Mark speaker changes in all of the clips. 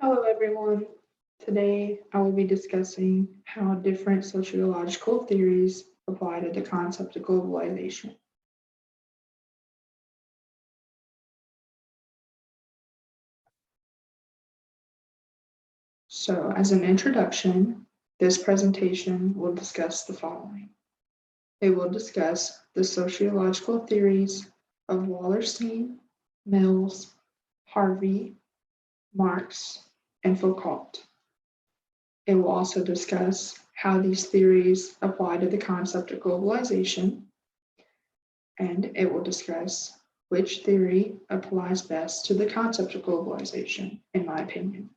Speaker 1: Hello, everyone. Today, I will be discussing how different sociological theories apply to the concept of globalization. So, as an introduction, this presentation will discuss the following. It will discuss the sociological theories of Wallerstein, Mills, Harvey, Marx, and Foucault. It will also discuss how these theories apply to the concept of globalization, and it will discuss which theory applies best to the concept of globalization, in my opinion.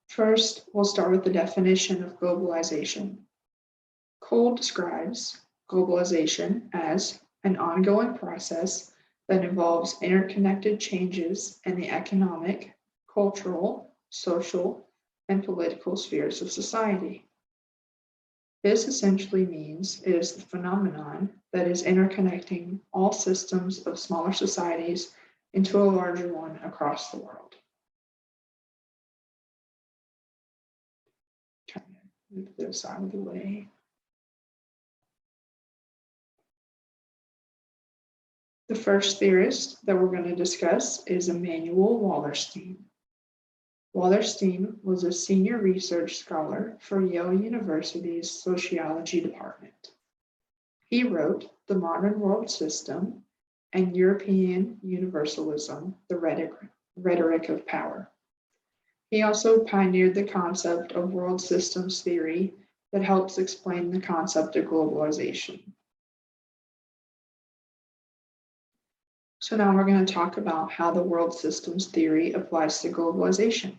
Speaker 1: First, we'll start with the definition of globalization. Cole describes globalization as an ongoing process that involves interconnected changes in the economic, cultural, social, and political spheres of society. This essentially means it is the phenomenon that is interconnecting all systems of smaller societies into a larger one across the world. Trying to move this out of the way. The first theorist that we're going to discuss is Emanuel Wallerstein. Wallerstein was a senior research scholar for Yale University's Sociology department. He wrote The Modern World System and European Universalism, the Rhetoric of Power. He also pioneered the concept of world systems theory that helps explain the concept of globalization. So now we're going to talk about how the world systems theory applies to globalization.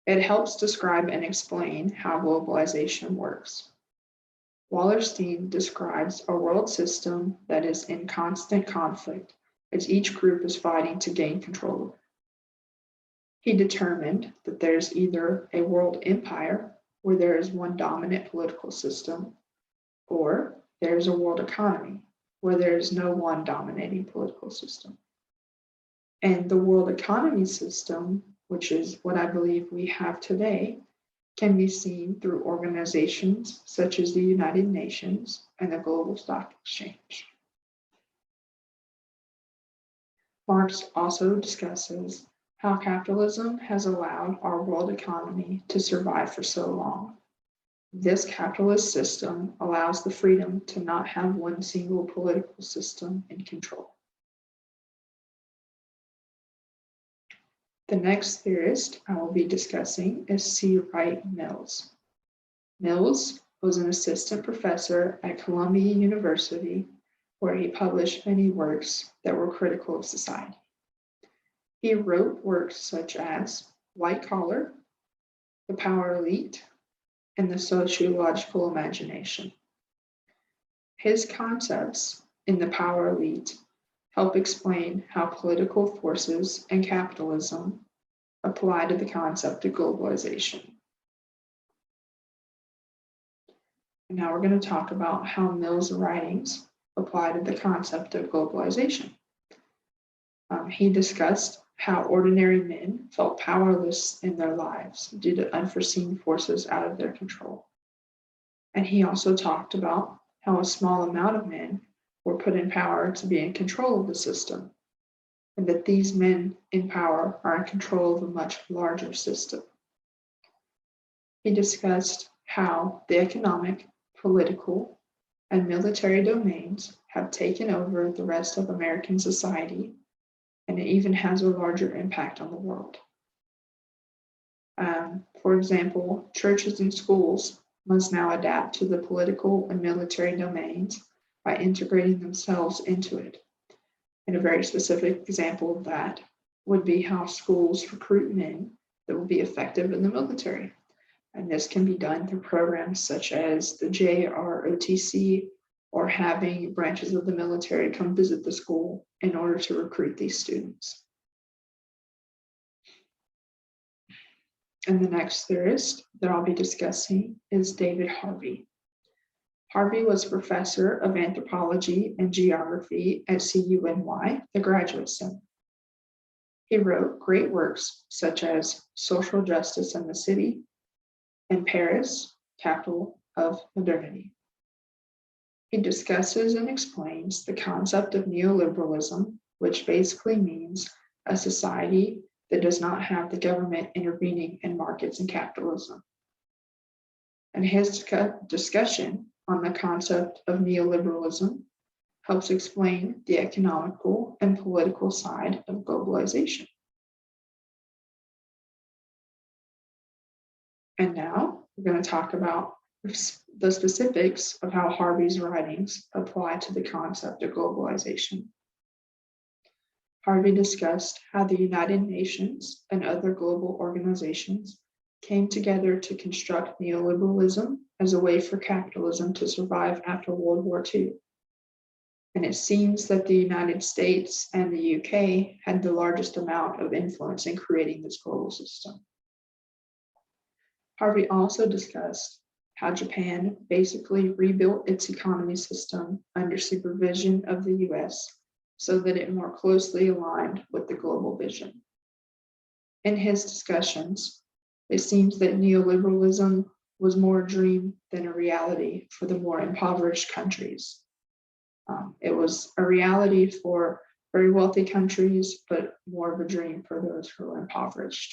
Speaker 1: It helps describe and explain how globalization works. Wallerstein describes a world system that is in constant conflict as each group is fighting to gain control. He determined that there's either a world empire where there is one dominant political system, or there's a world economy where there is no one dominating political system. And the world economy system, which is what I believe we have today, can be seen through organizations such as the United Nations and the Global Stock Exchange. Marx also discusses how capitalism has allowed our world economy to survive for so long. This capitalist system allows the freedom to not have one single political system in control. The next theorist I will be discussing is C. Wright Mills. Mills was an assistant professor at Columbia University, where he published many works that were critical of society. He wrote works such as White Collar, The Power Elite, and the Sociological Imagination. His concepts in The Power Elite help explain how political forces and capitalism apply to the concept of globalization. And now we're going to talk about how Mill's writings apply to the concept of globalization. He discussed how ordinary men felt powerless in their lives due to unforeseen forces out of their control. And he also talked about how a small amount of men were put in power to be in control of the system, and that these men in power are in control of a much larger system. He discussed how the economic, political, and military domains have taken over the rest of American society, and it even has a larger impact on the world. For example, churches and schools must now adapt to the political and military domains by integrating themselves into it. And a very specific example of that would be how schools recruit men that will be effective in the military. And this can be done through programs such as the JROTC, or having branches of the military come visit the school in order to recruit these students. And the next theorist that I'll be discussing is David Harvey. Harvey was professor of anthropology and geography at CUNY, the Graduate Center. He wrote great works such as Social Justice in the City and Paris, Capital of Modernity. He discusses and explains the concept of neoliberalism, which basically means a society that does not have the government intervening in markets and capitalism. And his discussion on the concept of neoliberalism helps explain the economical and political side of globalization. And now we're going to talk about the specifics of how Harvey's writings apply to the concept of globalization. Harvey discussed how the United Nations and other global organizations came together to construct neoliberalism as a way for capitalism to survive after World War II. And it seems that the United States and the UK had the largest amount of influence in creating this global system. Harvey also discussed how Japan basically rebuilt its economy system under supervision of the US so that it more closely aligned with the global vision. In his discussions, it seems that neoliberalism was more a dream than a reality for the more impoverished countries. It was a reality for very wealthy countries, but more of a dream for those who were impoverished.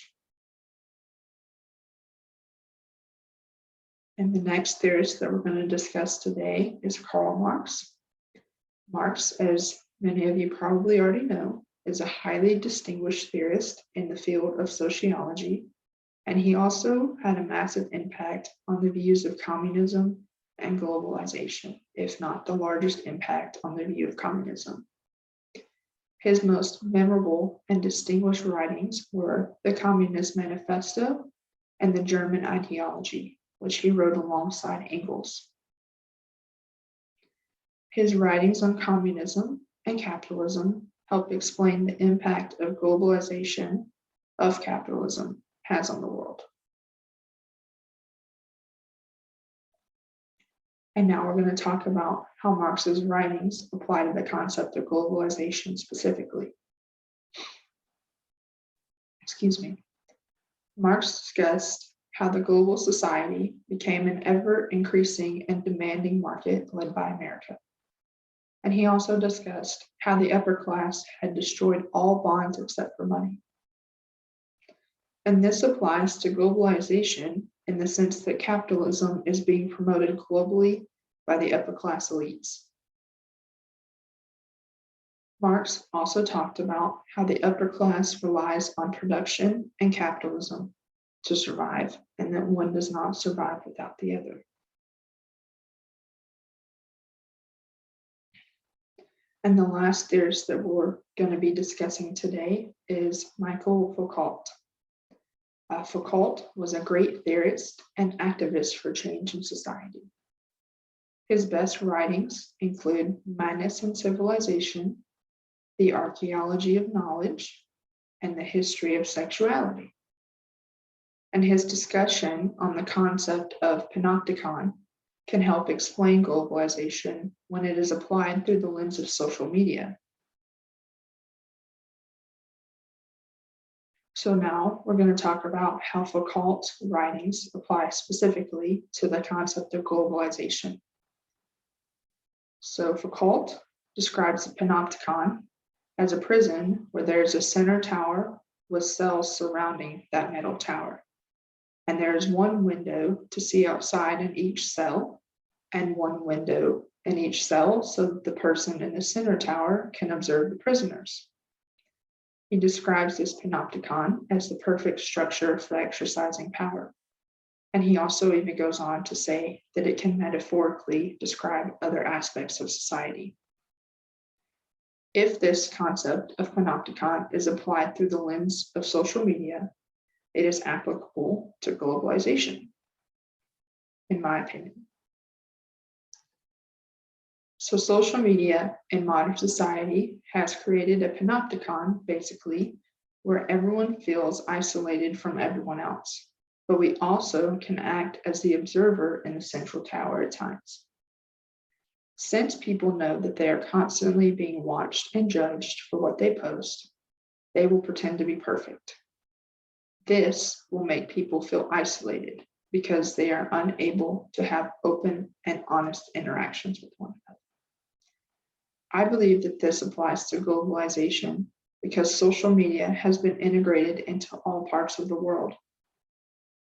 Speaker 1: And the next theorist that we're going to discuss today is Karl Marx. Marx, as many of you probably already know, is a highly distinguished theorist in the field of sociology, and he also had a massive impact on the views of communism and globalization, if not the largest impact on the view of communism. His most memorable and distinguished writings were the Communist Manifesto and the German Ideology, which he wrote alongside Engels. His writings on communism and capitalism help explain the impact of globalization of capitalism has on the world. And now we're going to talk about how Marx's writings apply to the concept of globalization specifically. Marx discussed how the global society became an ever-increasing and demanding market led by America. And he also discussed how the upper class had destroyed all bonds except for money. And this applies to globalization in the sense that capitalism is being promoted globally by the upper class elites. Marx also talked about how the upper class relies on production and capitalism to survive, and that one does not survive without the other. And the last theorist that we're going to be discussing today is Michael Foucault. Foucault was a great theorist and activist for change in society. His best writings include Madness and Civilization, The Archaeology of Knowledge, and The History of Sexuality. And his discussion on the concept of panopticon can help explain globalization when it is applied through the lens of social media. So now we're going to talk about how Foucault's writings apply specifically to the concept of globalization. So Foucault describes the panopticon as a prison where there's a center tower with cells surrounding that middle tower. And there is one window to see outside in each cell, and one window in each cell so that the person in the center tower can observe the prisoners. He describes this panopticon as the perfect structure for exercising power. And he also even goes on to say that it can metaphorically describe other aspects of society. If this concept of panopticon is applied through the lens of social media, it is applicable to globalization, in my opinion. So social media in modern society has created a panopticon, basically, where everyone feels isolated from everyone else, but we also can act as the observer in the central tower at times. Since people know that they are constantly being watched and judged for what they post, They will pretend to be perfect. This will make people feel isolated because they are unable to have open and honest interactions with one another. I believe that this applies to globalization because social media has been integrated into all parts of the world.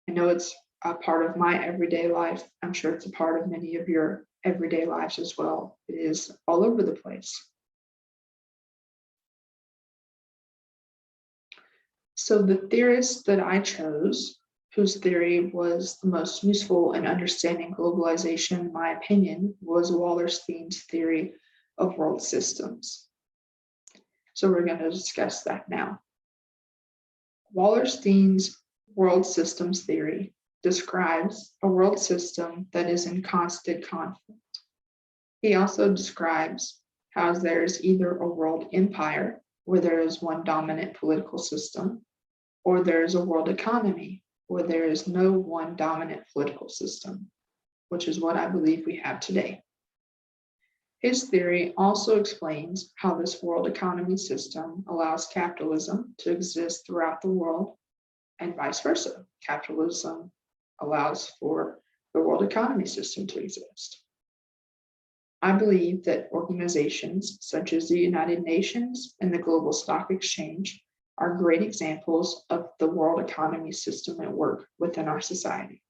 Speaker 1: I know it's a part of my everyday life. I'm sure it's a part of many of your everyday lives as well. It is all over the place. So the theorist that I chose, whose theory was the most useful in understanding globalization, in my opinion, was Wallerstein's theory of world systems. So we're going to discuss that now. Wallerstein's world systems theory describes a world system that is in constant conflict. He also describes how there is either a world empire, where there is one dominant political system, or there is a world economy, where there is no one dominant political system, which is what I believe we have today. His theory also explains how this world economy system allows capitalism to exist throughout the world and vice versa. Capitalism allows for the world economy system to exist. I believe that organizations such as the United Nations and the Global Stock Exchange are great examples of the world economy system at work within our society.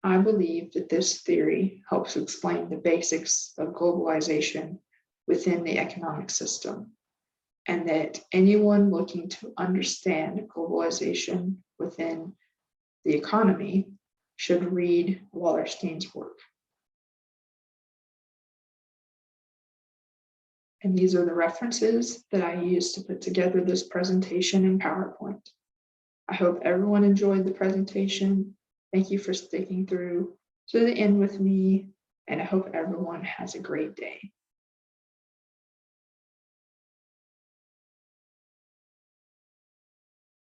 Speaker 1: I believe that this theory helps explain the basics of globalization within the economic system, and that anyone looking to understand globalization within the economy should read Wallerstein's work. And these are the references that I used to put together this presentation in PowerPoint. I hope everyone enjoyed the presentation. Thank you for sticking through to the end with me, and I hope everyone has a great day.